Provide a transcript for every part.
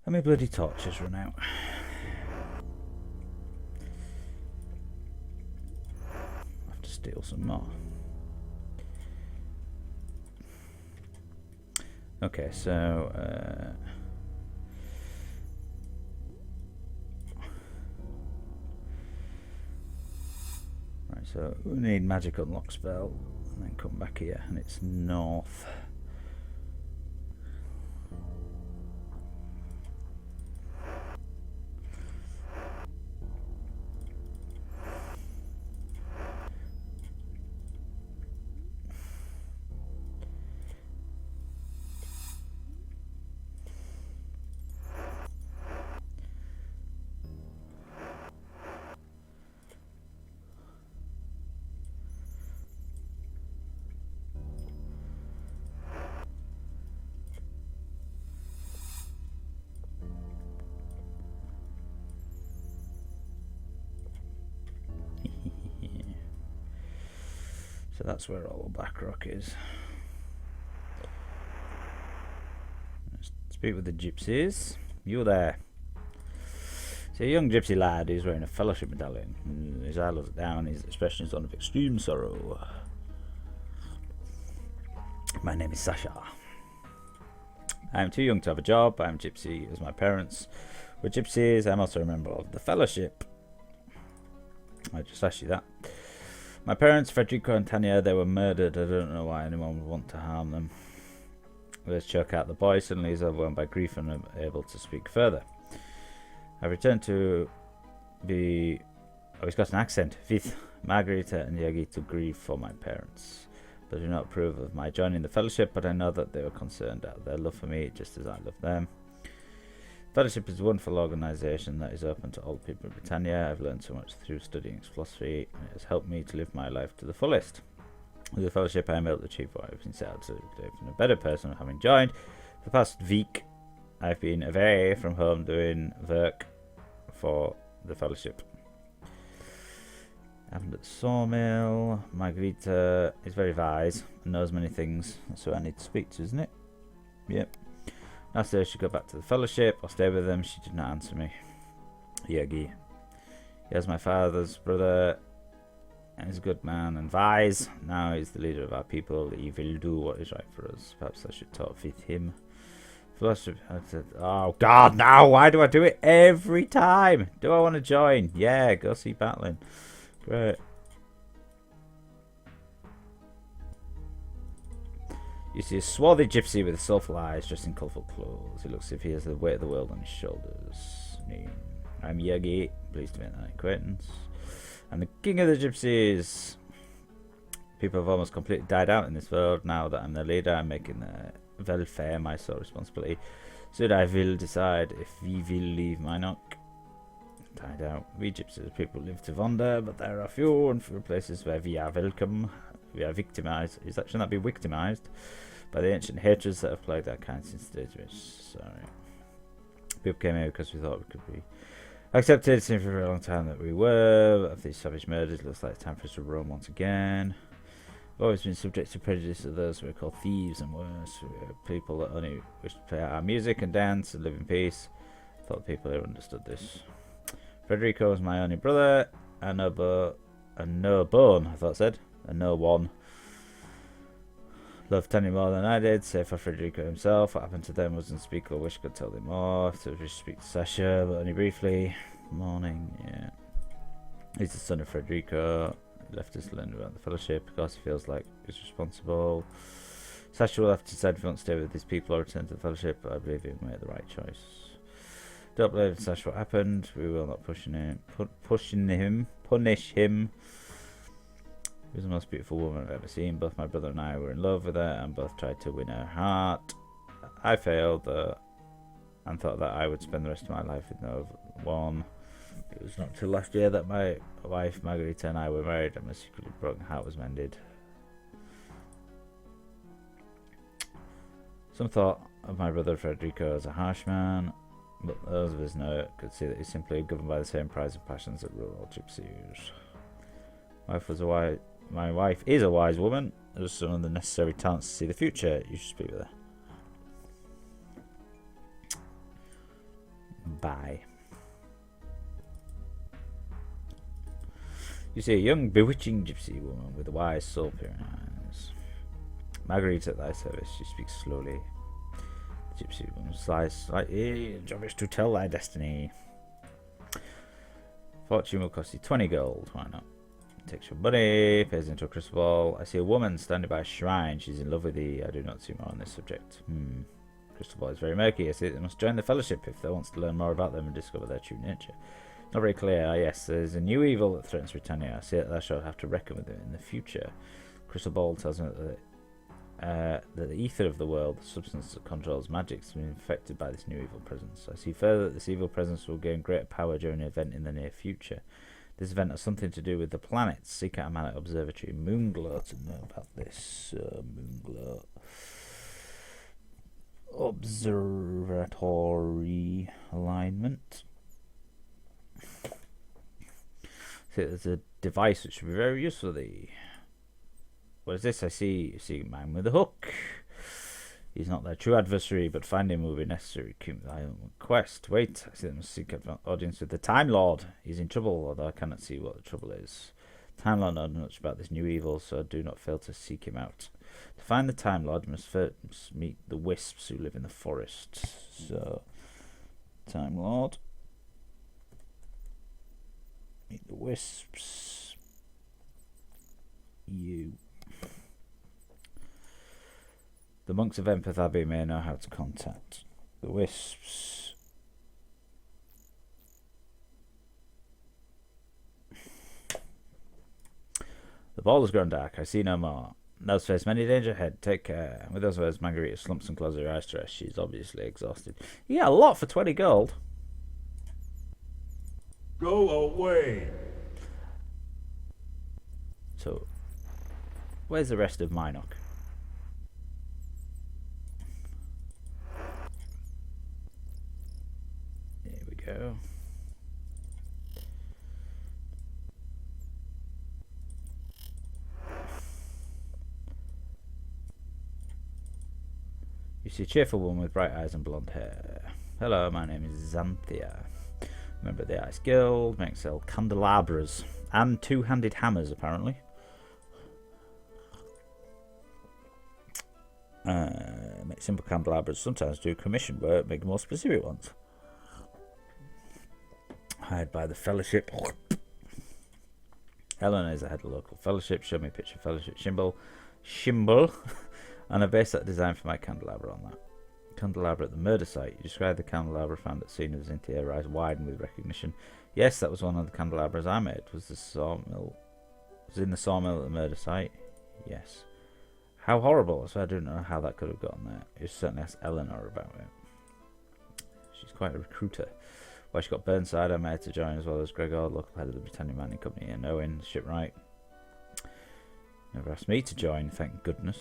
How many bloody torches run out? I have to steal some more. Okay, so right, so we need magic unlock spell, and then come back here, and it's north. So that's where all the black rock is. Let's speak with the gypsies. You there? See, a young gypsy lad who's wearing a fellowship medallion. His eye looks down, his expression is one of extreme sorrow. My name is Sasha. I am too young to have a job. I am gypsy as my parents were gypsies. I'm also a member of the fellowship. I just asked you that. My parents, Federico and Tanya, they were murdered. I don't know why anyone would want to harm them. Let's choke out the boy. Suddenly he's overwhelmed by grief and unable to speak further. I returned to be... Oh, he's got an accent. With Margarita and Yagi to grieve for my parents. They do not approve of my joining the fellowship, but I know that they were concerned out of their love for me, just as I love them. Fellowship is a wonderful organisation that is open to all people in Britannia. I've learned so much through studying its philosophy, and it has helped me to live my life to the fullest. With the Fellowship, I am able to achieve what I've been set out to live in a better person having joined. For the past week, I've been away from home doing work for the Fellowship. Happened at the sawmill. Margarita is very wise and knows many things. That's who I need to speak to, isn't it? Yep. Last day she got back to the Fellowship. I'll stay with them. She did not answer me. Yagi. He has my father's brother, and he's a good man and wise. Now he's the leader of our people. He will do what is right for us. Perhaps I should talk with him. Philosophy. Oh God, no! Why do I do it every time? Do I want to join? Yeah, go see battling. Great. You see a swarthy gypsy with soulful eyes, dressed in colourful clothes. He looks as if he has the weight of the world on his shoulders. I'm Yagi, pleased to make that acquaintance. I'm the king of the gypsies. People have almost completely died out in this world. Now that I'm their leader, I'm making their welfare my sole responsibility. Soon I will decide if we will leave Minoc. Died out. We gypsies people live to wander, but there are few and fewer places where we are welcome. We are victimized. Shouldn't that be victimized? By the ancient hatreds that have plagued our kind since the days of it. Sorry. People came here because we thought we could be accepted. It seemed for a very long time that we were. After these savage murders, it looks like it's time for us to roam once again. We've always been subject to prejudice of those who are called thieves and worse. We are people that only wish to play our music and dance and live in peace. I thought people here understood this. Federico was my only brother. A no bone, I thought it said. A no one. Loved Tanya more than I did, save for Federico himself. What happened to them was unspeakable. Wish I could tell them more. So we speak to Sasha, but only briefly. Morning, yeah. He's the son of Federico. He left us to learn about the Fellowship because he feels like he's responsible. Sasha will have to decide if he wants to stay with his people or return to the Fellowship, but I believe he'll make the right choice. Don't blame Sasha what happened. We will not punish him. She was the most beautiful woman I've ever seen. Both my brother and I were in love with her and both tried to win her heart. I failed and thought that I would spend the rest of my life with no one. It was not until last year that my wife Margarita and I were married and my secretly broken heart was mended. Some thought of my brother Federico as a harsh man, but those of us know it could see that he's simply governed by the same pride and passions that rule all gypsies. Wife was a My wife is a wise woman. There's some of the necessary talents to see the future. You should speak with her. Bye. You see a young, bewitching gypsy woman with a wise, soul-piercing eyes. Marguerite at thy service. She speaks slowly. The gypsy woman slides slightly. Job is to tell thy destiny. Fortune will cost you 20 gold. Why not? Takes your money, pays into a crystal ball. I see a woman standing by a shrine. She's in love with thee. I do not see more on this subject. Crystal ball is very murky. I see they must join the fellowship if they want to learn more about them and discover their true nature. Not very clear. Ah, yes, there's a new evil that threatens Britannia. I see that thou shalt have to reckon with it in the future. Crystal ball tells me that the ether of the world, the substance that controls magic, has been infected by this new evil presence. I see further that this evil presence will gain greater power during an event in the near future. This event has something to do with the planets. Seek out a man at Observatory Moonglow to know about this. Moonglow. Observatory alignment. See, there's a device which will be very useful to thee. What is this? I see a man with a hook. He's not their true adversary, but find him will be necessary. Keep thy own quest. Wait, I see them seek audience with the Time Lord. He's in trouble, although I cannot see what the trouble is. Time Lord knows much about this new evil, so do not fail to seek him out. To find the Time Lord, you must first meet the wisps who live in the forest. So, Time Lord. Meet the wisps. You. The monks of Empeth Abbey may know how to contact the wisps. The ball has grown dark. I see no more. Those face many danger ahead. Take care. And with those words, Margarita slumps and closes her eyes to rest. She's obviously exhausted. Yeah, a lot for 20 gold. Go away. So, where's the rest of Minoc? Here we go. You see a cheerful woman with bright eyes and blonde hair. Hello, my name is Xanthia. Member of the Ice Guild. Make sell candelabras and two-handed hammers, apparently. Make simple candelabras. Sometimes do commission work. Make more specific ones. Hired by the fellowship. Helena is the head of the local fellowship. Show me a picture of fellowship symbol. And I based that design for my candelabra on that. Candelabra at the murder site. You described the candelabra found at scene of Xanthia eyes widened with recognition. Yes, that was one of the candelabras I made. Was the sawmill? Was in the sawmill at the murder site? Yes. How horrible! So I don't know how that could have gotten there. You certainly asked Eleanor about it. She's quite a recruiter. Well, she got Burnside. I made her to join, as well as Gregor, local head of the Britannia Mining Company, and Owen, shipwright. Never asked me to join, thank goodness.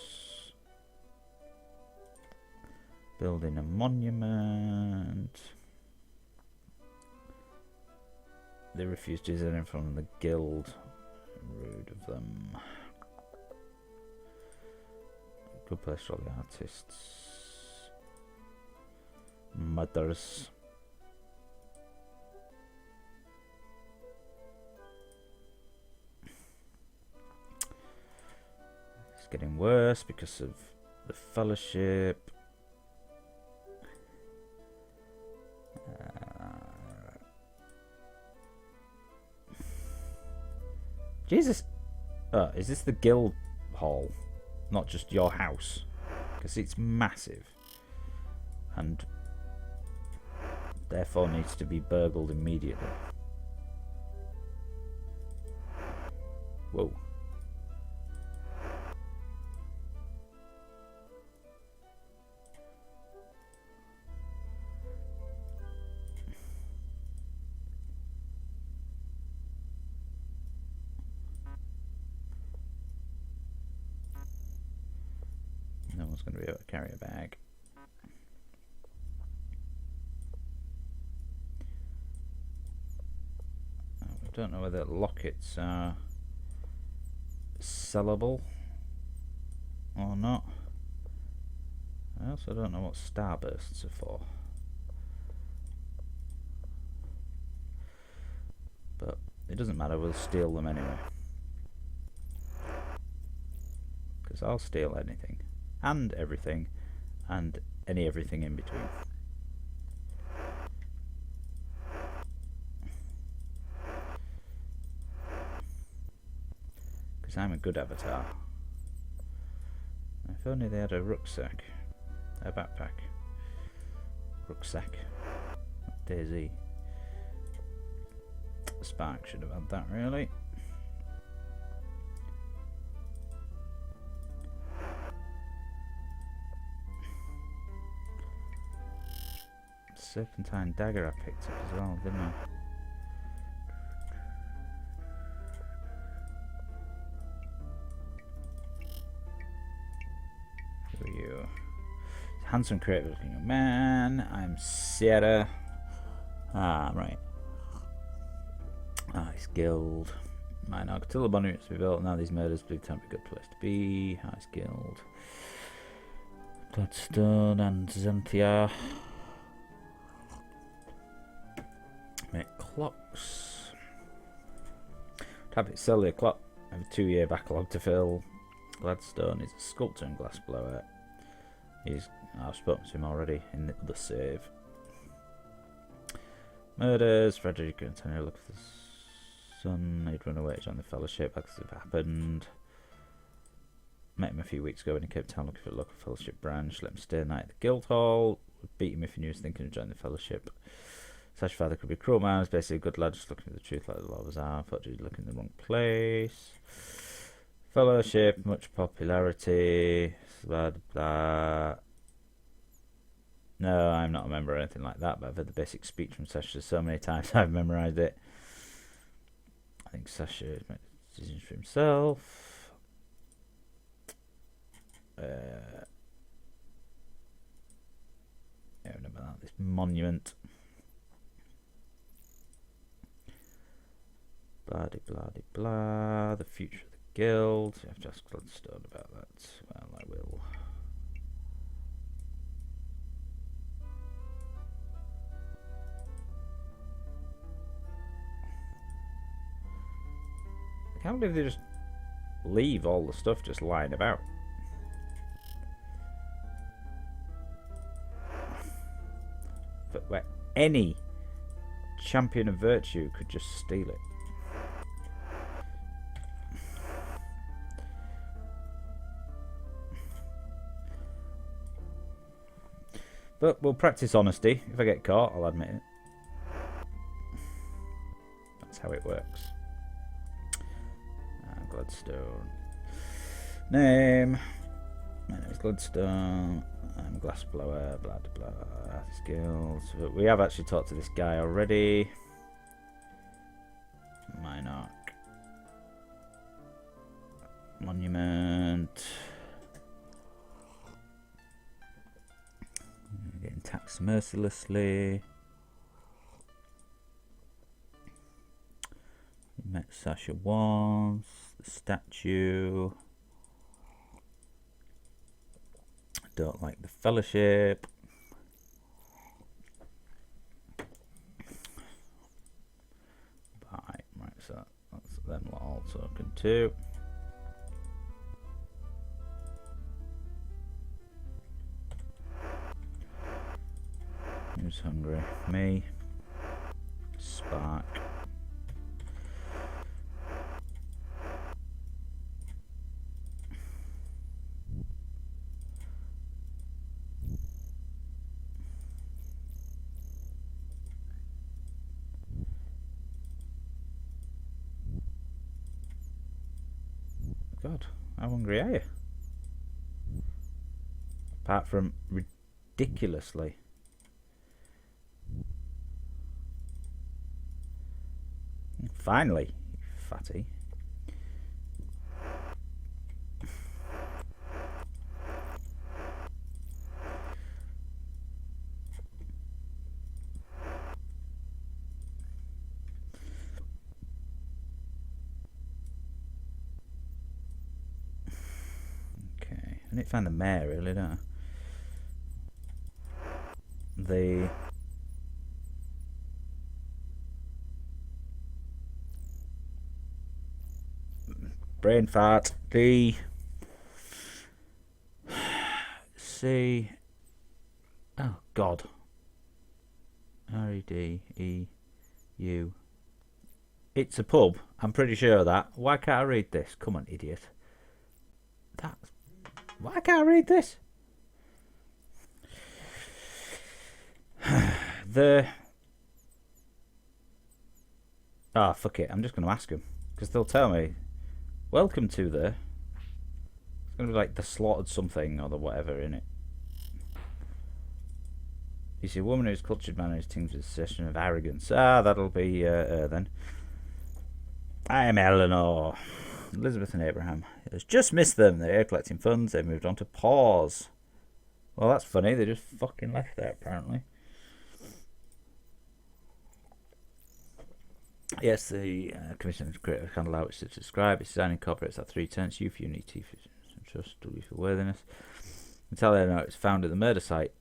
Building a monument. They refused to use anything from the guild. Rude of them. Good place for all the artists. Mothers. It's getting worse because of the fellowship. Jesus. Is this the guild hall? Not just your house? Because it's massive. And therefore needs to be burgled immediately. Whoa. No one's going to be able to carry a bag. I don't know whether lockets are sellable or not. I also don't know what starbursts are for. But it doesn't matter, we'll steal them anyway. Because I'll steal anything. And everything. And any everything in between. Because I'm a good avatar. If only they had a rucksack. A backpack. Rucksack. Daisy. Spark should have had that, really. Serpentine dagger I picked up as well, didn't I? Who are you? Handsome, creative looking young man. I'm Sierra. Ah, right. Ice Guild. Minoc. Till the monument to be built. Now these murders believe to be a good place to be. Ice Guild. Bloodstone and Zentia. Make clocks. Tap it, sell the clock. I have a 2-year backlog to fill. Gladstone is a sculptor and glassblower. I've spoken to him already in the other save. Murders. Frederick and Antonio look for the son. He'd run away to join the fellowship. That could have happened. Met him a few weeks ago when he came to town looking for a local fellowship branch. Let him stay the night at the guild hall. Would beat him if he knew he was thinking of joining the fellowship. Such father could be a cruel man. He's basically a good lad, just looking for the truth like the lovers are. Thought he'd look in the wrong place. Fellowship, much popularity. Blah, blah. No, I'm not a member or anything like that, but I've heard the basic speech from Sasha so many times I've memorised it. I think Sasha has made decisions for himself. Yeah, remember that. This monument. Blah de blah de blah. The future of the guild. You have to ask Gladstone about that. Well, I will. I can't believe they just leave all the stuff just lying about. But where any champion of virtue could just steal it. But we'll practice honesty. If I get caught, I'll admit it. That's how it works. Gladstone. Name. My name is Gladstone. I'm a glassblower. Blah blah blah. Skills. But we have actually talked to this guy already. Minoc. Monument. Getting taxed mercilessly. Met Sasha once. The statue. Don't like the fellowship. Right, so that's them all talking too. Who's hungry? Me. Spark. God, how hungry are you? Apart from ridiculously. Finally, you fatty. need to find the mayor, really, don't I? The... brain fart. The... C... oh, God. R-E-D-E-U. It's a pub. I'm pretty sure of that. Why can't I read this? Come on, idiot. That's... why can't I read this? The... ah, fuck it. I'm just going to ask them. Because they'll tell me, welcome to the... it's going to be like the slaughtered something or the whatever in it. You see, a woman whose cultured manners tinged with a session of arrogance. Ah, that'll be then. I am Eleanor. Elizabeth and Abraham. It has just missed them. They're here collecting funds. They've moved on to pause. Well, that's funny. They just fucking left there, apparently. Yes, the Commission has created a candle out which to describe. Its design incorporates our 3 tenets: youth, unity, trust, belief, and worthiness. Until I know it's found at the murder site.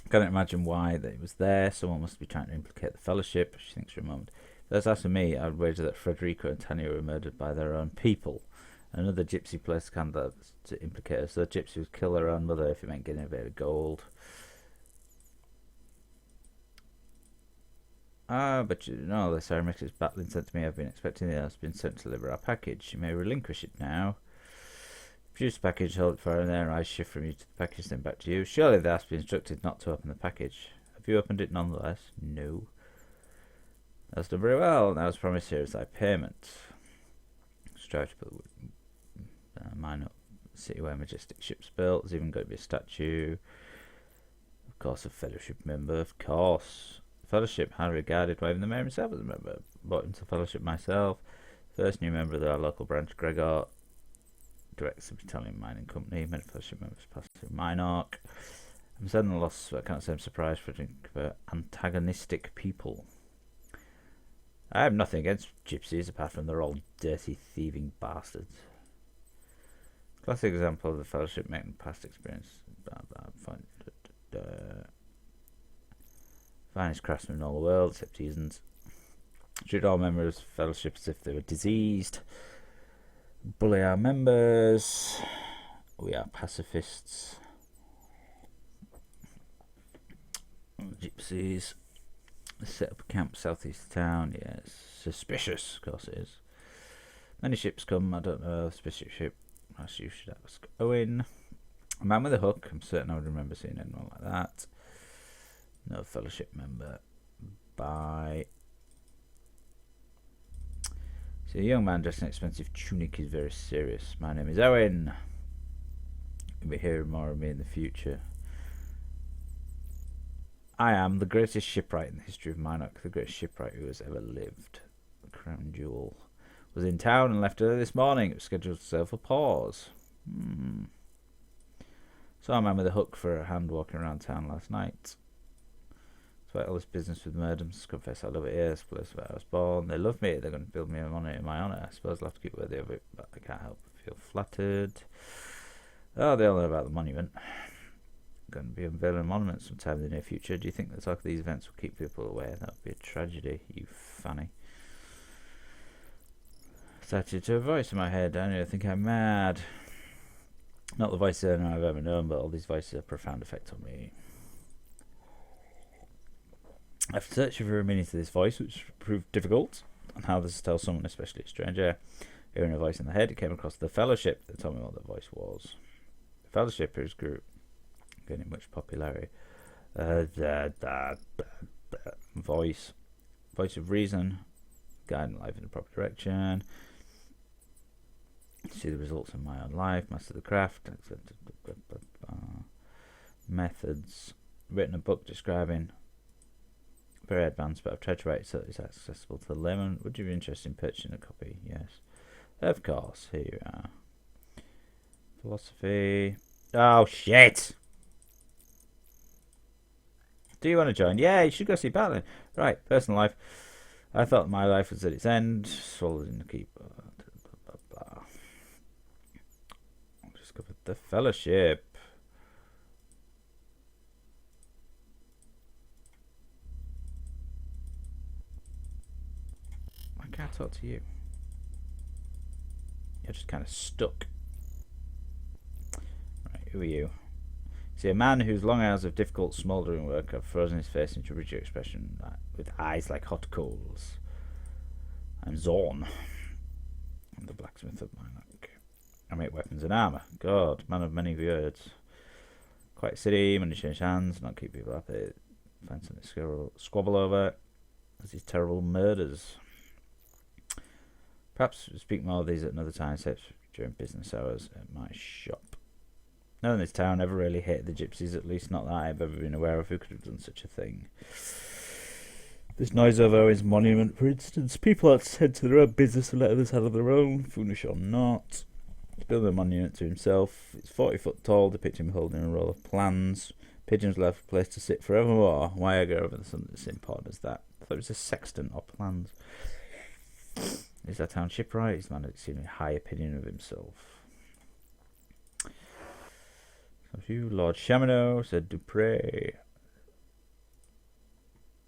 Can't imagine why that it was there. Someone must be trying to implicate the Fellowship. She thinks for a moment. If that's asking me, I would wager that Frederico and Tanya were murdered by their own people. Another gypsy placed a candle to implicate her. So the gypsy would kill her own mother if it meant getting a bit of gold. Ah, but you know, the Ceramics is battling sent to me. I've been expecting it has been sent to deliver our package. You may relinquish it now. Produce the package, hold it for her, and then I shift from you to the package, then back to you. Surely they have to be instructed not to open the package. Have you opened it nonetheless? No. That's done very well. Now as promised, here is thy payment. Strive to put mine up. City where majestic ships built. There's even going to be a statue. Of course, a Fellowship member. Of course. Fellowship, highly regarded by even the mayor himself as a member. Bought into Fellowship myself. First new member of our local branch, Gregor. Directs the Battalion Mining Company. Many Fellowship members pass through Minoc. I'm sad and lost, but I can't say I'm surprised for antagonistic people. I have nothing against gypsies apart from they're all dirty, thieving bastards. Classic example of the Fellowship making past experience. Finest craftsman in all the world, except he isn't. Treat all members of Fellowship as if they were diseased. Bully our members. We are pacifists. Gypsies. Set up a camp southeast of town. Yes. Suspicious, of course it is. Many ships come. I don't know. Suspicious ship. As you should ask Owen. A man with a hook. I'm certain I would remember seeing anyone like that. No Fellowship member. Bye. So a young man dressed in an expensive tunic is very serious. My name is Owen. You'll be hearing more of me in the future. I am the greatest shipwright in the history of Minoc, the greatest shipwright who has ever lived. The crown jewel was in town and left early this morning. It was scheduled to sail for pause. Saw a man with a hook for a hand walking around town last night. Despite all this business with murderers, confess I love it here. It's the place where I was born. They love me. They're going to build me a monument in my honour. I suppose I'll have to keep worthy of it, but I can't help but feel flattered. Oh, they all know about the monument. Going to be unveiling a monument sometime in the near future. Do you think the talk of these events will keep people away? That would be a tragedy, you fanny. Started to a voice in my head. I don't think I'm mad. Not the voice I've ever known, but all these voices have a profound effect on me. After searching for a meaning to this voice, which proved difficult, and how this to tell someone, especially a stranger, hearing a voice in the head, it came across the Fellowship that told me what the voice was. The Fellowship, whose group gaining much popularity. Voice of reason, guiding life in the proper direction. See the results in my own life, master the craft, methods. Written a book describing. Very advanced, but I've tried to write it so it's accessible to the layman. Would you be interested in purchasing a copy? Yes. Of course, here you are. Philosophy. Oh, shit! Do you want to join? Yeah, you should go see Battling. Right, personal life. I thought my life was at its end. Swallowed in the keep. I've discovered The Fellowship. I can't talk to you. You're just kind of stuck. Right, who are you? See, a man whose long hours of difficult smouldering work have frozen his face into a rigid expression, with eyes like hot coals. I'm Zorn. I'm the blacksmith of Minoc. I make weapons and armour. God, man of many words. Quite city, money change hands, not keep people happy. Find something to squabble over. There's these terrible murders. Perhaps we'll speak more of these at another time, except during business hours at my shop. No one in this town ever really hated the Gypsies, at least not that I've ever been aware of who could have done such a thing. This noise over Owen's monument, for instance. People ought to tend to their own business and let others handle their own, foolish or not. He's building a monument to himself. It's 40 foot tall, depicting him holding a roll of plans. Pigeons left a place to sit forevermore. Why I go over something that's important as that? I thought it was a sextant or plans. Is that town shipwright? He's a man with extremely high opinion of himself. So you, Lord Chamino, said Dupre.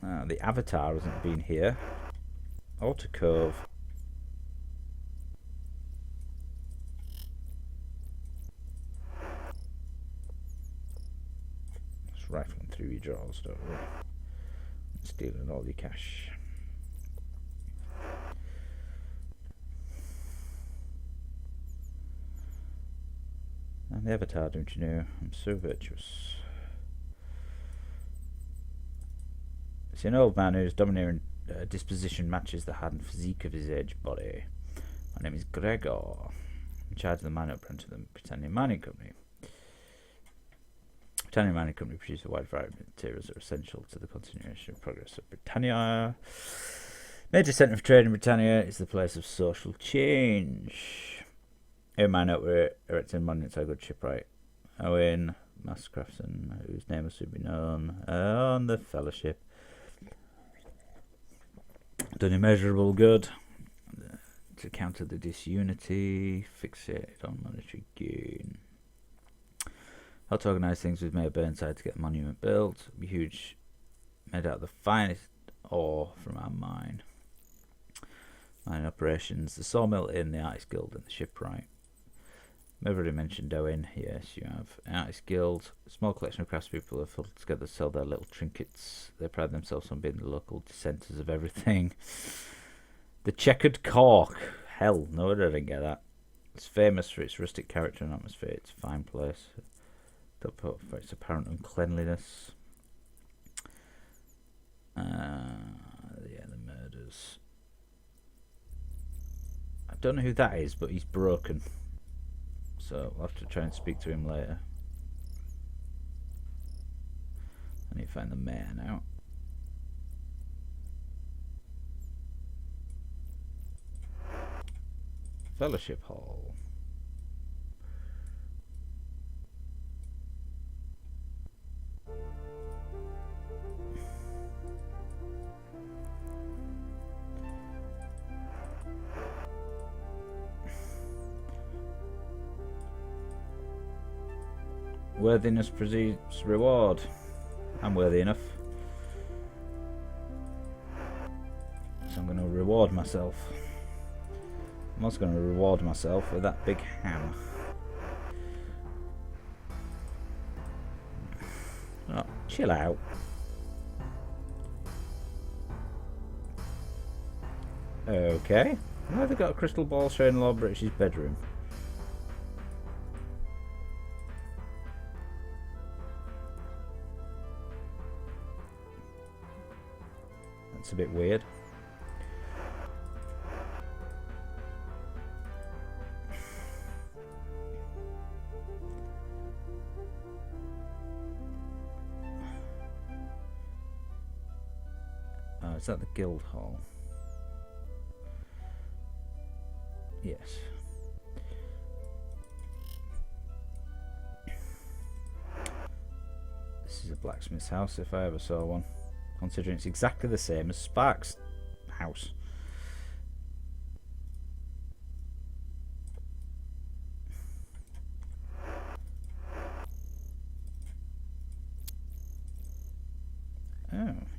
The Avatar hasn't been here. Altar Cove. Just rifling through your drawers, don't worry. Stealing all your cash. I'm the Avatar, don't you know? I'm so virtuous. It's an old man whose domineering disposition matches the hardened physique of his aged body. My name is Gregor. I'm in charge of the mining branch of the Britannia Mining Company. Britannia Mining Company produces a wide variety of materials that are essential to the continuation of progress of Britannia. Major centre of trade in Britannia is the place of social change. Here in Minoc we're erecting monuments to a good shipwright Owen, master craftsman, whose name will soon be known, on the Fellowship. Done immeasurable good to counter the disunity, fixated on monetary gain. How to organise things with Mayor Burnside to get the monument built. It'll be huge, made out of the finest ore from our mine. Mine operations, the sawmill inn, the artist guild and the shipwright. I've already mentioned Owen. Yes, you have. Artist Guild, a small collection of craftspeople who have huddled together to sell their little trinkets. They pride themselves on being the local dissenters of everything. The Checkered Cork. Hell, no, I didn't get that. It's famous for its rustic character and atmosphere. It's a fine place. Don't put for its apparent uncleanliness. Yeah, the murders. I don't know who that is, but he's broken. So we'll have to try and speak to him later. I need to find the mayor now. Fellowship Hall. Worthiness precedes reward. I'm worthy enough. So I'm going to reward myself. I'm also going to reward myself with that big hammer. Oh, chill out. Okay. Why have they got a crystal ball showing Lord British's bedroom? It's a bit weird. Oh, is that the guild hall? Yes. This is a blacksmith's house if I ever saw one. Considering it's exactly the same as Spark's house.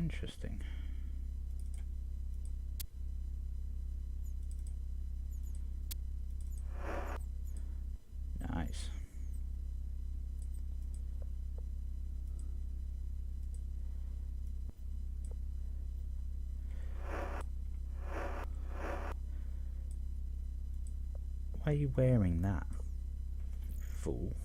Interesting. Nice. Why are you wearing that, fool?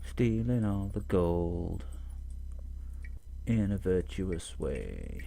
Stealing all the gold in a virtuous way.